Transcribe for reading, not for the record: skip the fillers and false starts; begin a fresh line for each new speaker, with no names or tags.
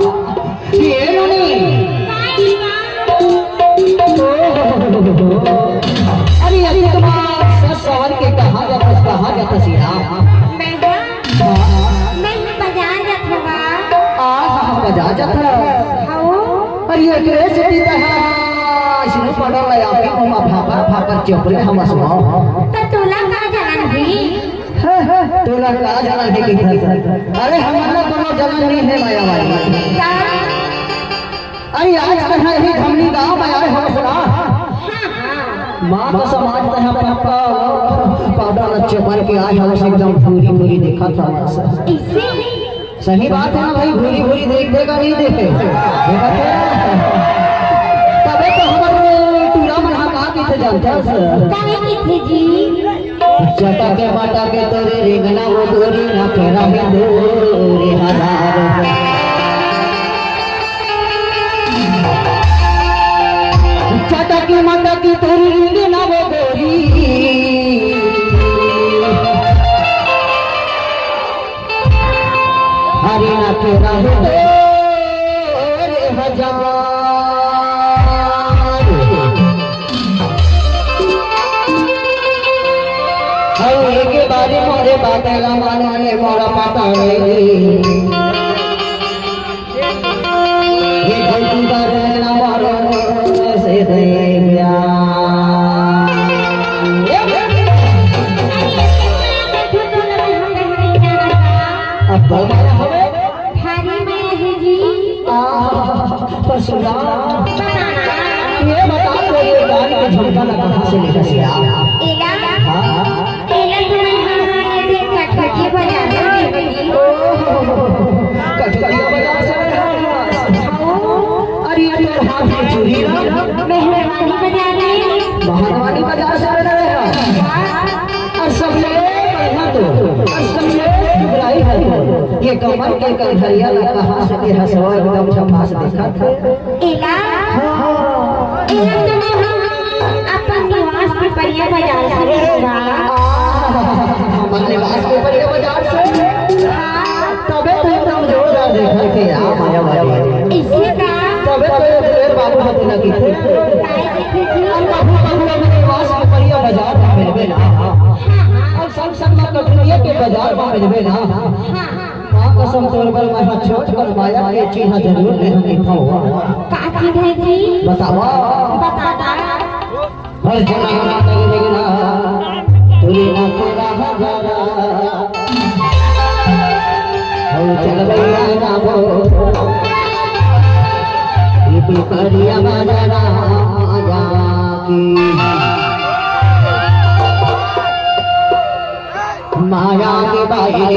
ये नहीं अरे अरे तुम्हारा सवाल के कहा जाता सीधा
मैं बाजार जाता
बाजार जाता अरे ये कैसे दीदा है इसने पढ़ा लाया कि मम्मा फापर चोपड़े हम असमा
तो तोला का जान भी
तोला का जान है कि अरे हमारा कोनो जान नहीं है माया वाली अरे आज कहाँ ही हमनी गांव में आए हम सुना माँ का समाज में हम आपका पाउडर अच्छे पर के आज हम एकदम पूरी पूरी देखा था सही बात है ना भाई भूरी भूरी देख देगा नहीं देखे तबे तो हमारे टूला में हम आके थे जानते हैं
जी
चटा के माटा के तोरे रेंगना वो गोरी ना फेरा में दोरे हजार चटा के माटा के तोरे रेंगना वो गोरी हरी ना फेरा में दोरे हजार के बारे मोरे बातें माने मोरा पाता ये गलती करे ना मारो से दे अब बलवाना हवे
थारी में है जी
पसुला ये बता दो ये गाड़ी के झुमका ना कहां से लेकर से आ
एला कटकटी बजाना
कटकटिया बाजार से अरे ये हाथ में चूड़ी
मेहरबानी बजाना
महारानी बाजार से और सब ले बढ़िया तो और सब ले बुराई है ये कमर के कलखरिया ना कहां से के हसवा एकदम छपास देखा था
एला अपन निवास के परिया बाजार से होगा
हमने बात के परिया बाजार से तबे तो एकदम जोरदार देखा के आ माया वाली
इसे का
तबे तो देर बाबू हत ना की
काय देखे जी
बाबू अपने निवास के परिया बाजार में मिलबे ना और संग में कटनिया के बाजार में मिलबे ना हां कसम तोड़ पर मैं छोट कर माया के चीज जरूर ले हम दिखाओ
का चीज है जी
बतावा
बता
हर जना ना लगेगा तुरी ना तेरा हजारा हो चल भैया नामो ये पिपरिया बाजारा जाकी माया के बाहर